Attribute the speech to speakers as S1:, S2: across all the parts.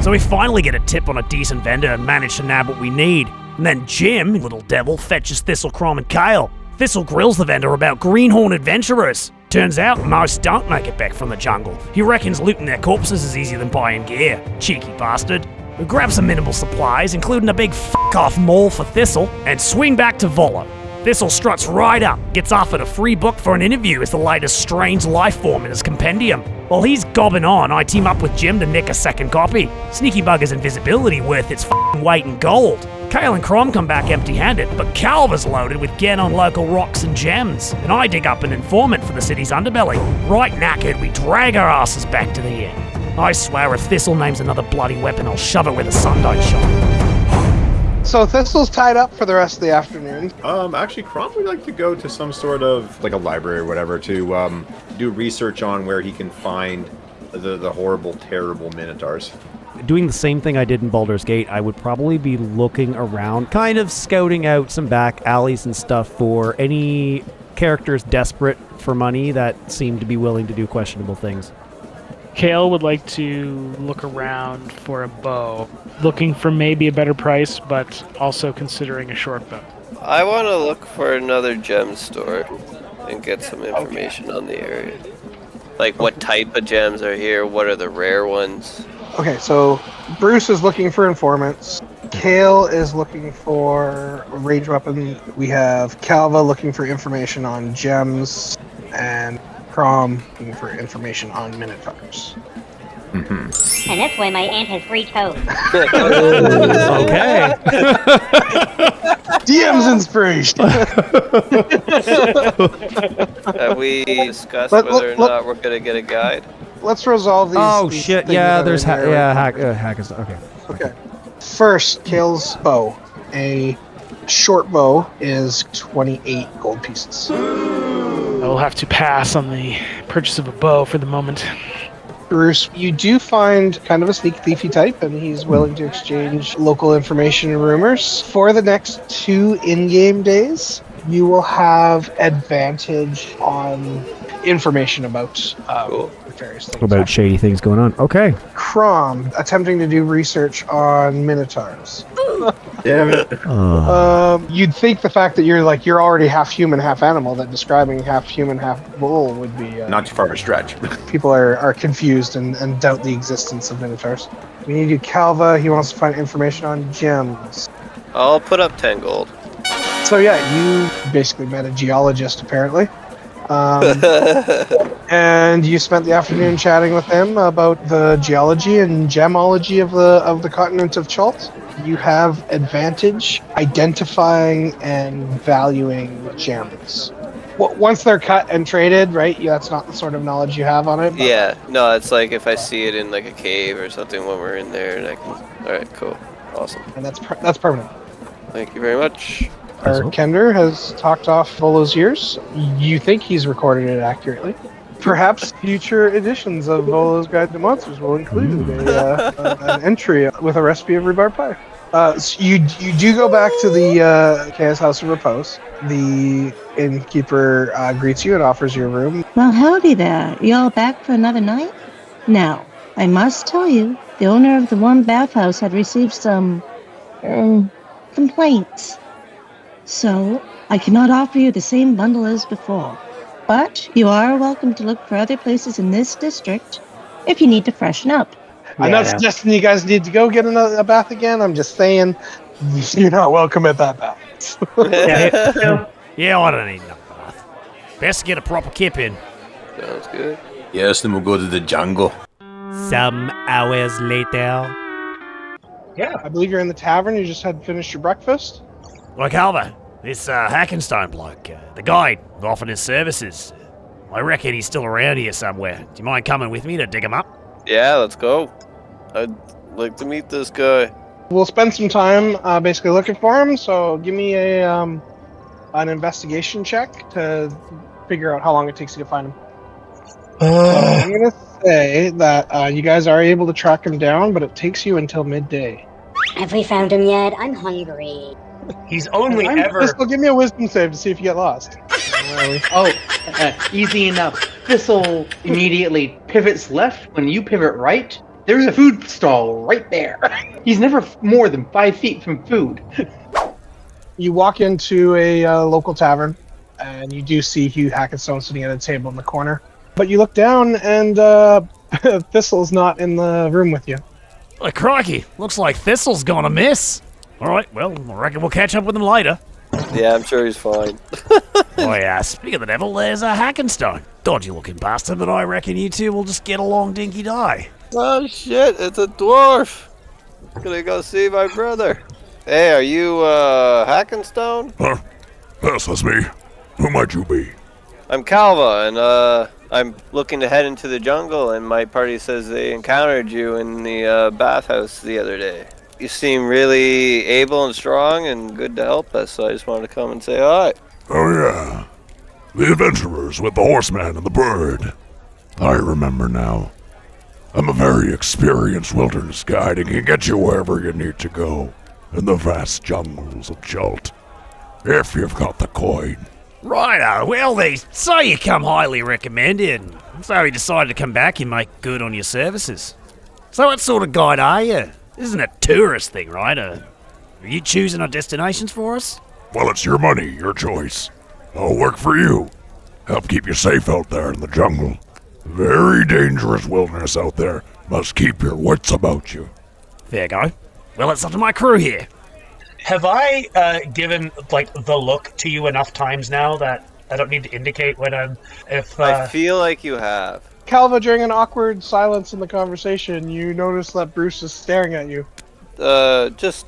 S1: So we finally get a tip on a decent vendor and manage to nab what we need. And then Jim, little devil, fetches Thistle, Crom, and Kale. Thistle grills the vendor about greenhorn adventurers. Turns out most don't make it back from the jungle. He reckons looting their corpses is easier than buying gear. Cheeky bastard. We grab some minimal supplies, including a big f**k-off maul for Thistle, and swing back to Volo. Thistle struts right up, gets offered a free book for an interview as the latest strange life form in his compendium. While he's gobbing on, I team up with Jim to nick a second copy. Sneaky Bugger's invisibility worth its f***ing weight in gold. Kale and Crom come back empty-handed, but Calva's loaded with get on local rocks and gems, and I dig up an informant for the city's underbelly. Right knackered, we drag our asses back to the inn. I swear if Thistle names another bloody weapon, I'll shove it where the sun don't shine.
S2: So Thistle's tied up for the rest of the afternoon.
S3: Actually, Crom would like to go to some sort of, like a library or whatever, to do research on where he can find the horrible, terrible Minotaurs.
S4: Doing the same thing I did in Baldur's Gate, I would probably be looking around, kind of scouting out some back alleys and stuff for any characters desperate for money that seem to be willing to do questionable things.
S5: Kale would like to look around for a bow, looking for maybe a better price, but also considering a short bow.
S6: I want to look for another gem store and get some information on the area. Like what type of gems are here, what are the rare ones?
S2: Okay, so Bruce is looking for informants. Kale is looking for a ranged weapon. We have Calva looking for information on gems, and Crom looking for information on Minotaurs.
S7: And that's why my aunt has 3 toes.
S4: Okay.
S2: DM's inspiration.
S6: Have we discussed whether or not we're going to get a guide?
S2: Let's resolve these.
S4: Oh
S2: these
S4: shit!
S2: things
S4: Yeah,
S2: that
S4: there's
S2: are there.
S4: hack is okay.
S2: Okay. First, Kale's bow. A short bow is 28 gold pieces.
S5: I will have to pass on the purchase of a bow for the moment.
S2: Bruce, you do find kind of a sneak thiefy type, and he's willing to exchange local information and rumors. For the next 2 in-game days, you will have advantage on information about various things.
S4: About shady things going on. Okay.
S2: Crom, attempting to do research on Minotaurs.
S3: Damn it.
S2: You'd think the fact that you're already half human, half animal, that describing half human, half bull would be...
S3: Not too far of a stretch.
S2: People are confused and doubt the existence of Minotaurs. We need to do Calva. He wants to find information on gems.
S6: I'll put up 10 gold.
S2: So yeah, you basically met a geologist, apparently. And you spent the afternoon chatting with him about the geology and gemology of the continent of Chult. You have advantage identifying and valuing gems. Once they're cut and traded, right? Yeah, that's not the sort of knowledge you have on it.
S6: Yeah, no, it's like if I see it in like a cave or something when we're in there, and I can... Alright, cool. Awesome.
S2: And that's permanent.
S6: Thank you very much.
S2: Our Kender has talked off all those years. You think he's recorded it accurately. Perhaps future editions of Volo's Guide to Monsters will include an entry with a recipe of rhubarb pie. So you do go back to the Chaos House of Repose. The innkeeper greets you and offers you a room.
S8: Well, howdy there. You all back for another night? Now, I must tell you, the owner of the one bathhouse had received some complaints. So, I cannot offer you the same bundle as before. But you are welcome to look for other places in this district if you need to freshen up.
S2: I'm not suggesting you guys need to go get a bath again. I'm just saying you're not welcome at that bath.
S1: Yeah, I don't need no bath. Best to get a proper kip in.
S6: Sounds good.
S3: Yes, then we'll go to the jungle.
S1: Some hours later.
S2: Yeah, I believe you're in the tavern. You just had finished your breakfast.
S1: Well, Calva, this Hackenstone bloke, the guide who offered his services. I reckon he's still around here somewhere. Do you mind coming with me to dig him up?
S6: Yeah, let's go. I'd like to meet this guy.
S2: We'll spend some time basically looking for him, so give me an investigation check to figure out how long it takes you to find him. I'm going to say that you guys are able to track him down, but it takes you until midday.
S7: Have we found him yet? I'm hungry.
S9: He's only ever...
S2: Thistle, give me a wisdom save to see if you get lost.
S9: Easy enough. Thistle immediately pivots left when you pivot right, There's a food stall right there. He's never more than 5 feet from food.
S2: You walk into a local tavern, and you do see Hugh Hackenstone sitting at a table in the corner. But you look down, and Thistle's not in the room with you.
S1: Oh, crikey, looks like Thistle's gone amiss. All right, well, I reckon we'll catch up with him later.
S6: Yeah, I'm sure he's fine.
S1: Oh yeah, speaking of the devil, there's a Hackenstone. Dodgy-looking bastard, but I reckon you two will just get along dinky-die.
S6: Oh shit, it's a dwarf. Gonna go see my brother. Hey, are you Hackenstone?
S10: Huh? Yes, that's me. Who might you be?
S6: I'm Calva, and I'm looking to head into the jungle, and my party says they encountered you in the bathhouse the other day. You seem really able and strong and good to help us, so I just wanted to come and say hi.
S10: Oh yeah. The adventurers with the horseman and the bird. I remember now. I'm a very experienced wilderness guide and can get you wherever you need to go in the vast jungles of Jalt, if you've got the coin.
S1: Righto, well, they say you come highly recommended, so we decided to come back and make good on your services. So what sort of guide are you? This isn't a tourist thing, right? Are you choosing our destinations for us?
S10: Well, it's your money, your choice. I'll work for you. Help keep you safe out there in the jungle. Very dangerous wilderness out there. Must keep your wits about you.
S1: Fair go. Well, it's up to my crew here.
S9: Have I given the look to you enough times now that I don't need to indicate when I'm...
S6: I feel like you have.
S2: Calva, during an awkward silence in the conversation, you notice that Bruce is staring at you.
S6: Just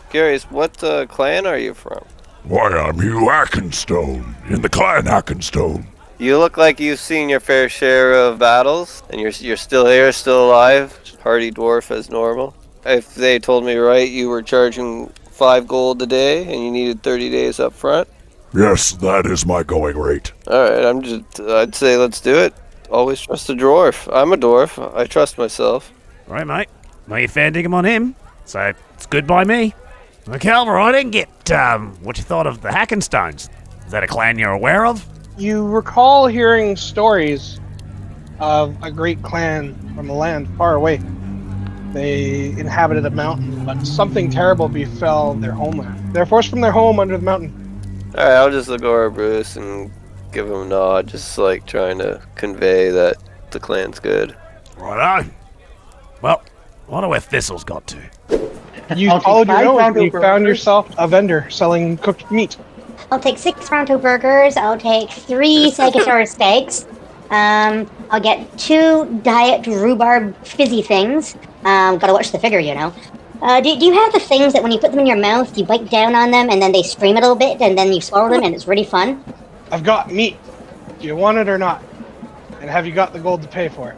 S6: curious, what clan are you from?
S10: Why, I'm Hugh Hackenstone, in the clan Hackenstone.
S6: You look like you've seen your fair share of battles, and you're still here, still alive, hardy dwarf as normal. If they told me right, you were charging 5 gold a day, and you needed 30 days up front?
S10: Yes, that is my going rate.
S6: Alright, I'd say let's do it. Always trust a dwarf. I'm a dwarf. I trust myself.
S1: Right, mate. Well, you fair dinkum on him, so it's good by me. Well, Calva, I didn't get, what you thought of the Hackenstones. Is that a clan you're aware of?
S2: You recall hearing stories of a great clan from a land far away. They inhabited a mountain, but something terrible befell their homeland. They're forced from their home under the mountain.
S6: Alright, I'll just look over at Bruce and give him a nod, just like trying to convey that the clan's good.
S1: Righto. Well, I wonder where Thistle's got to.
S2: You followed your nose and you found yourself a vendor selling cooked meat.
S7: I'll take 6 Toronto burgers. I'll take 3 Psychosaurus steaks. I'll get 2 diet rhubarb fizzy things. Gotta watch the figure, you know. Do you have the things that when you put them in your mouth, you bite down on them and then they scream a little bit and then you swallow them and it's really fun?
S2: I've got meat. Do you want it or not? And have you got the gold to pay for it?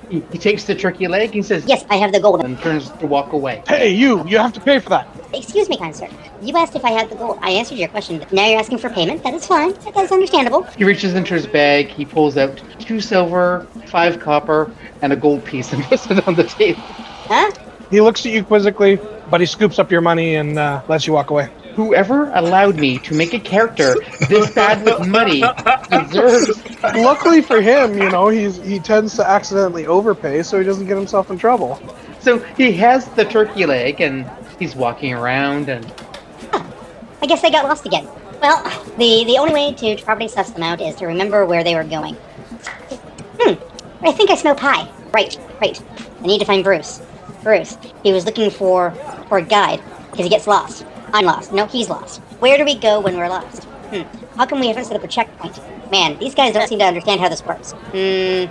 S9: He takes the turkey leg and says,
S7: Yes, I have the gold.
S9: and turns to walk away.
S2: Hey, you have to pay for that.
S7: Excuse me, kind sir. You asked if I had the gold. I answered your question, but now you're asking for payment. That is fine. That is understandable.
S9: He reaches into his bag, he pulls out 2 silver, 5 copper, and a gold piece and puts it on the table.
S7: Huh?
S2: He looks at you quizzically, but he scoops up your money and lets you walk away.
S9: Whoever allowed me to make a character this bad with money deserves...
S2: Luckily for him, you know, he tends to accidentally overpay, so he doesn't get himself in trouble.
S9: So he has the turkey leg, and he's walking around, and...
S7: I guess they got lost again. Well, the only way to properly suss them out is to remember where they were going. I think I smell pie. Right. I need to find Bruce. Bruce, he was looking for a guide, because he gets lost. I'm lost. No, he's lost. Where do we go when we're lost? How come we haven't set up a checkpoint? Man, these guys don't seem to understand how this works. I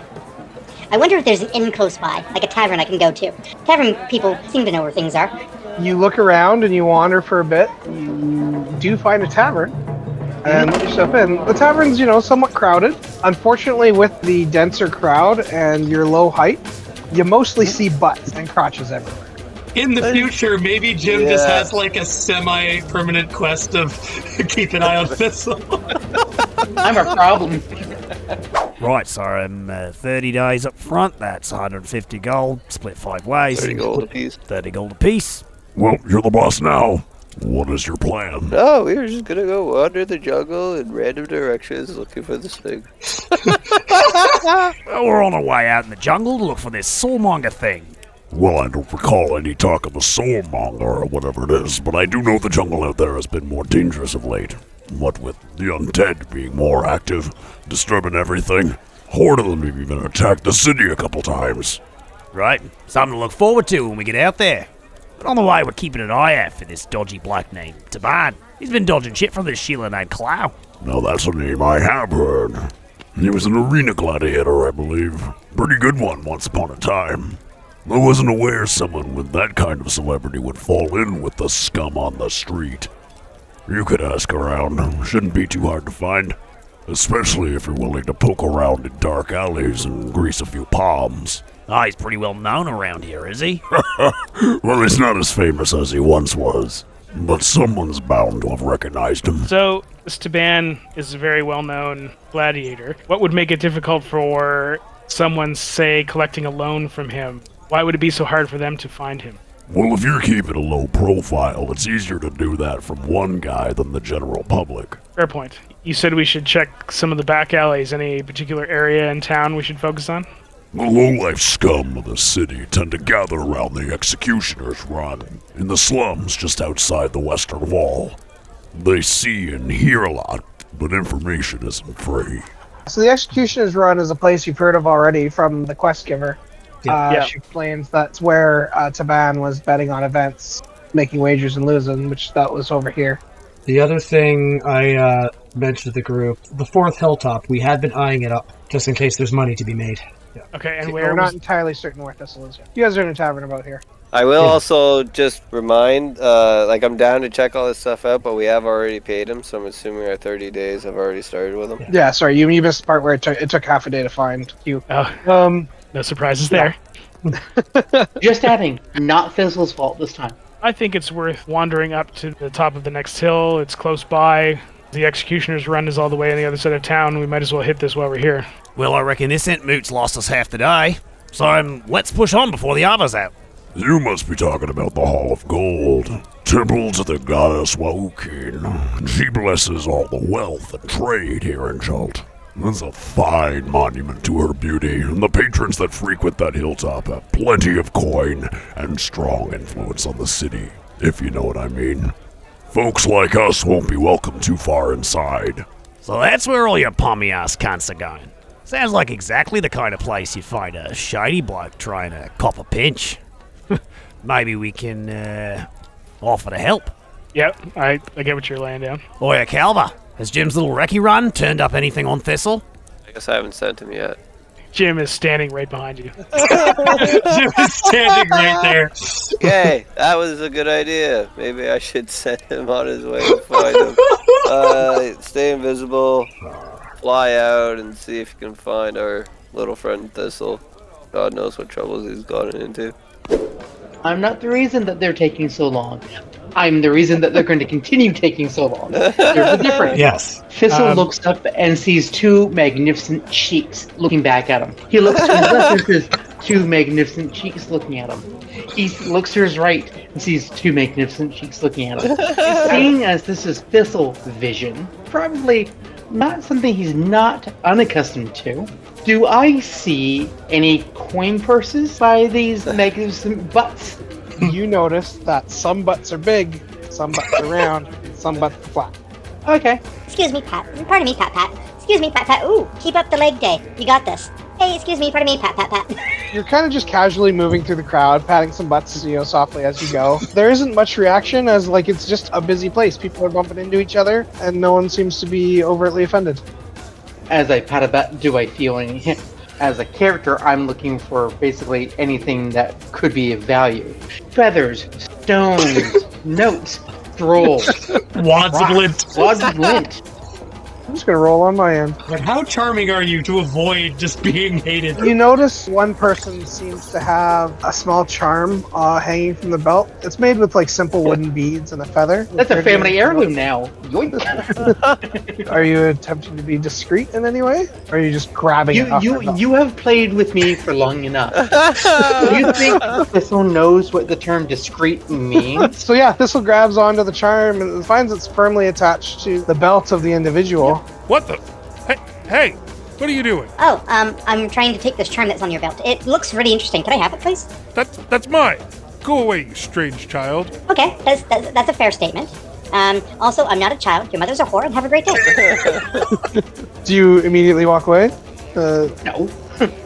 S7: wonder if there's an inn close by, like a tavern I can go to. Tavern people seem to know where things are.
S2: You look around and you wander for a bit. You do find a tavern and let yourself in. The tavern's, you know, somewhat crowded. Unfortunately, with the denser crowd and your low height, you mostly see butts and crotches everywhere.
S11: In the future, maybe Jim just has like a semi-permanent quest of keep an eye on Thistle.
S9: I'm a problem.
S1: Right, so 30 days up front, that's 150 gold, split 5 ways.
S6: 30 gold apiece.
S1: 30 gold apiece.
S10: Well, you're the boss now. What is your plan?
S6: No, we were just gonna go wander the jungle in random directions looking for this thing.
S1: Well, we're on our way out in the jungle to look for this soulmonger thing.
S10: Well, I don't recall any talk of a soulmonger or whatever it is, but I do know the jungle out there has been more dangerous of late. What with the undead being more active, disturbing everything. Horde of them have even attacked the city a couple times.
S1: Right, something to look forward to when we get out there. But on the way, we're keeping an eye out for this dodgy black named Taban. He's been dodging shit from this Sheila named Clow.
S10: Now that's a name I have heard. He was an arena gladiator, I believe. Pretty good one once upon a time. I wasn't aware someone with that kind of celebrity would fall in with the scum on the street. You could ask around. Shouldn't be too hard to find. Especially if you're willing to poke around in dark alleys and grease a few palms.
S1: Ah, he's pretty well known around here, is he?
S10: Well, he's not as famous as he once was. But someone's bound to have recognized him.
S5: So, this Taban is a very well-known gladiator. What would make it difficult for someone, say, collecting a loan from him? Why would it be so hard for them to find him?
S10: Well, if you're keeping a low profile, it's easier to do that from one guy than the general public.
S5: Fair point. You said we should check some of the back alleys. Any particular area in town we should focus on?
S10: The low-life scum of the city tend to gather around the Executioner's Run, in the slums just outside the Western Wall. They see and hear a lot, but information isn't free.
S2: So the Executioner's Run is a place you've heard of already from the quest giver. She explains that's where Taban was betting on events, making wagers and losing, which that was over here.
S11: The other thing I mentioned to the group, the fourth hilltop, we had been eyeing it up, just in case there's money to be made. Yeah.
S5: Okay, and
S2: We're not entirely certain where Thistle is yet. You guys are in a tavern about here.
S6: I will also just remind, I'm down to check all this stuff out, but we have already paid him, so I'm assuming our 30 days have already started with him.
S2: Yeah, sorry, you missed the part where it took half a day to find you.
S5: Oh, no surprises there.
S12: Just adding, not Thistle's fault this time.
S5: I think it's worth wandering up to the top of the next hill. It's close by. The Executioner's Run is all the way on the other side of town. We might as well hit this while we're here.
S1: Well, I reckon this Entmoot's lost us half the day. So let's push on before the other's out.
S10: You must be talking about the Hall of Gold, temple to the goddess Waukin. She blesses all the wealth and trade here in Jalt. It's a fine monument to her beauty, and the patrons that frequent that hilltop have plenty of coin and strong influence on the city, if you know what I mean. Folks like us won't be welcome too far inside.
S1: So that's where all your pommy-ass cunts are going. Sounds like exactly the kind of place you'd find a shady bloke trying to cop a pinch. Maybe we can, offer to help.
S5: Yep, I get what you're laying down.
S1: Oh yeah, Calva, has Jim's little recce run turned up anything on Thistle?
S6: I guess I haven't sent him yet.
S5: Jim is standing right behind you.
S11: Jim is standing right there.
S6: Okay, that was a good idea. Maybe I should send him on his way to find him. Stay invisible, fly out, and see if you can find our little friend Thistle. God knows what troubles he's gotten into.
S12: I'm not the reason that they're taking so long. I'm the reason that they're going to continue taking so long. There's a difference.
S11: Yes.
S12: Thistle looks up and sees two magnificent cheeks looking back at him. He looks to his left and sees two magnificent cheeks looking at him. He looks to his right and sees two magnificent cheeks looking at him. Seeing as this is Thistle's vision, probably not something he's not unaccustomed to, do I see any coin purses by these magnificent butts?
S2: You notice that some butts are big, some butts are round, some butts are flat.
S12: Okay.
S7: Excuse me, Pat. Pardon me, Pat. Excuse me, Pat. Ooh, keep up the leg day. You got this. Hey, excuse me, pardon me, Pat.
S2: You're kind of just casually moving through the crowd, patting some butts, softly as you go. There isn't much reaction, as it's just a busy place. People are bumping into each other, and no one seems to be overtly offended.
S12: As I pat a butt, do I feel any... As a character, I'm looking for basically anything that could be of value. Feathers, stones, notes, scrolls,
S11: Wads of lint.
S12: Wads of lint.
S2: I'm just going to roll on my end.
S11: But how charming are you to avoid just being hated?
S2: You notice one person seems to have a small charm hanging from the belt. It's made with simple wooden beads and a feather.
S12: That's a family heirloom now. Yoink.
S2: Are you attempting to be discreet in any way? Or are you just grabbing it off her belt?
S12: You have played with me for long enough. Do you think Thistle knows what the term discreet means?
S2: So yeah, Thistle grabs onto the charm and finds it's firmly attached to the belt of the individual.
S1: What the? Hey,
S13: What are you doing?
S7: Oh, I'm trying to take this charm that's on your belt. It looks really interesting. Can I have it, please?
S13: That's mine. Go away, you strange child.
S7: Okay, that's a fair statement. Also, I'm not a child. Your mother's a whore, and have a great day.
S2: Do you immediately walk away?
S12: No.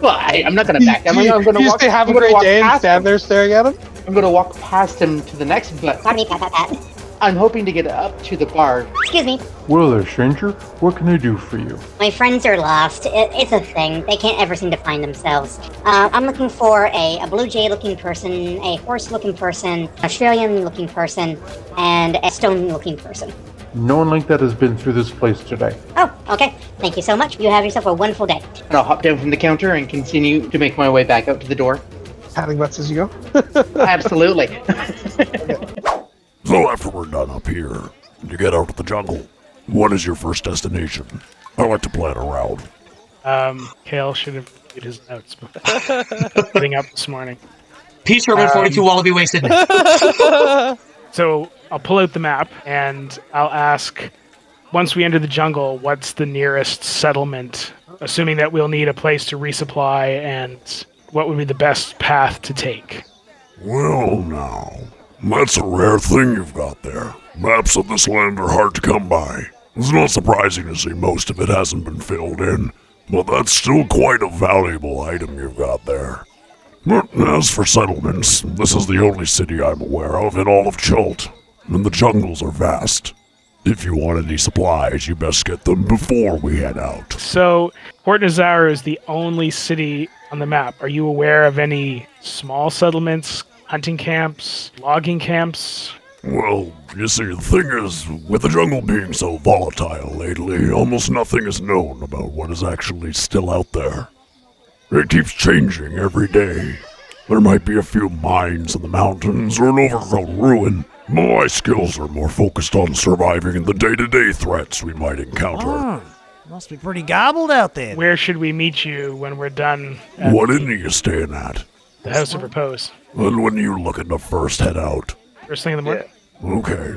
S12: Well, I'm not going to back down. I'm going to walk.
S2: Say have a great day and stand there staring at him?
S12: I'm going to walk past him to the next, but
S7: Pardon me, pat.
S12: I'm hoping to get up to the bar.
S7: Excuse me.
S14: Well there, stranger. What can I do for you?
S7: My friends are lost. It's a thing. They can't ever seem to find themselves. I'm looking for a blue jay-looking person, a horse-looking person, Australian-looking person, and a stone-looking person.
S14: No one like that has been through this place today.
S7: Oh, okay. Thank you so much. You have yourself a wonderful day.
S12: And I'll hop down from the counter and continue to make my way back out to the door.
S2: Patting butts as you go?
S12: Absolutely.
S10: So after we're done up here, and you get out of the jungle, what is your first destination? I like to plan around.
S5: Kale should have read his notes before getting up this morning.
S11: Peace, Herman 42 Wallaby Wasted.
S5: So I'll pull out the map and I'll ask, once we enter the jungle, what's the nearest settlement? Assuming that we'll need a place to resupply, and what would be the best path to take?
S10: Well now, that's a rare thing you've got there. Maps of this land are hard to come by. It's not surprising to see most of it hasn't been filled in, but that's still quite a valuable item you've got there. But as for settlements, this is the only city I'm aware of in all of Chult, and the jungles are vast. If you want any supplies, you best get them before we head out.
S5: So, Port Nazar is the only city on the map. Are you aware of any small settlements, hunting camps, logging camps?
S10: Well, you see, the thing is, with the jungle being so volatile lately, almost nothing is known about what is actually still out there. It keeps changing every day. There might be a few mines in the mountains or an overgrown ruin. My skills are more focused on surviving the day-to-day threats we might encounter.
S1: Oh, must be pretty gobbled out there.
S5: Where should we meet you when we're done?
S10: What inn are you staying at?
S5: The House of Repose.
S10: And when are you looking to first head out?
S5: First thing in the morning?
S10: Okay.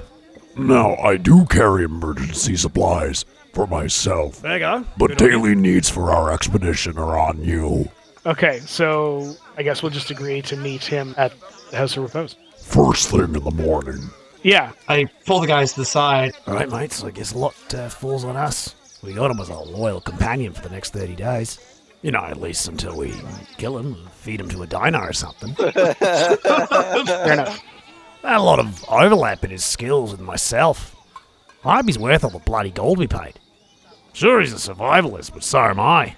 S10: Now, I do carry emergency supplies for myself.
S1: There you go.
S10: But daily needs for our expedition are on you.
S5: Okay, so I guess we'll just agree to meet him at the House of Repose.
S10: First thing in the morning.
S5: Yeah.
S11: I pull the guys to the side.
S1: All right, mates, I guess a lot falls on us. We got him as a loyal companion for the next 30 days. You know, at least until we kill him and feed him to a dino or something.
S5: Fair enough.
S1: A lot of overlap in his skills with myself. I hope he's worth all the bloody gold we paid. Sure, he's a survivalist, but so am I.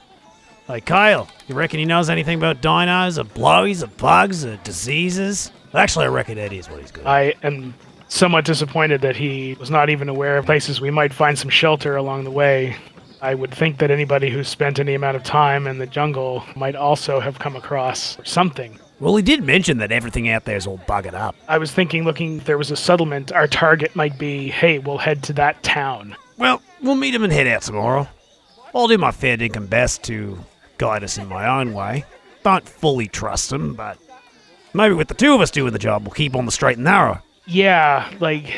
S1: Hey, Kale, you reckon he knows anything about dinos, or blowies, or bugs, or diseases? Actually, I reckon that is what he's good at.
S5: I am somewhat disappointed that he was not even aware of places we might find some shelter along the way. I would think that anybody who's spent any amount of time in the jungle might also have come across something.
S1: Well, he did mention that everything out there is all buggered up.
S5: I was thinking, looking, if there was a settlement, our target might be, hey, we'll head to that town.
S1: Well, we'll meet him and head out tomorrow. I'll do my fair dinkum best to guide us in my own way. Don't fully trust him, but maybe with the two of us doing the job, we'll keep on the straight and narrow.
S5: Yeah, like,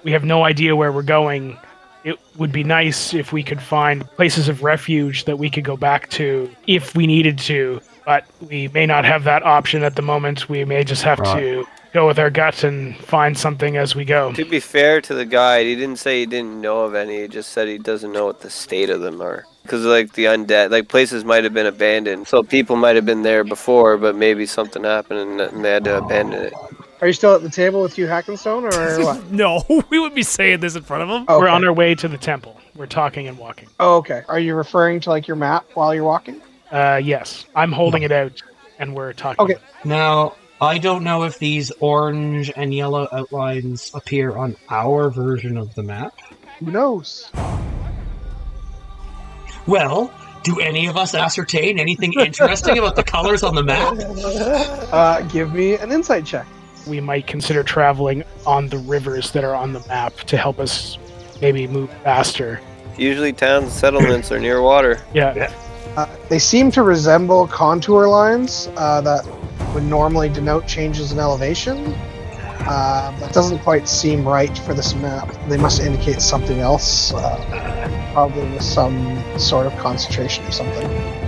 S5: we have no idea where we're going. It would be nice if we could find places of refuge that we could go back to if we needed to, but we may not have that option at the moment. We may just have to go with our gut and find something as we go.
S6: To be fair to the guide, he didn't say he didn't know of any. He just said he doesn't know what the state of them are. Because, like, the undead, like, places might have been abandoned. So people might have been there before, but maybe something happened and they had to abandon it.
S2: Are you still at the table with Hugh Hackenstone, or what?
S1: No, we would be saying this in front of him.
S2: Okay.
S5: We're on our way to the temple. We're talking and walking.
S2: Oh, okay. Are you referring to, like, your map while you're walking?
S5: Yes. I'm holding it out, and we're talking.
S2: Okay.
S11: Now, I don't know if these orange and yellow outlines appear on our version of the map.
S2: Who knows?
S11: Well, do any of us ascertain anything interesting about the colors on the map?
S2: Give me an insight check.
S5: We might consider traveling on the rivers that are on the map to help us maybe move faster.
S6: Usually towns and settlements are near water.
S5: Yeah.
S2: They seem to resemble contour lines that would normally denote changes in elevation. That doesn't quite seem right for this map. They must indicate something else. probably with some sort of concentration or something.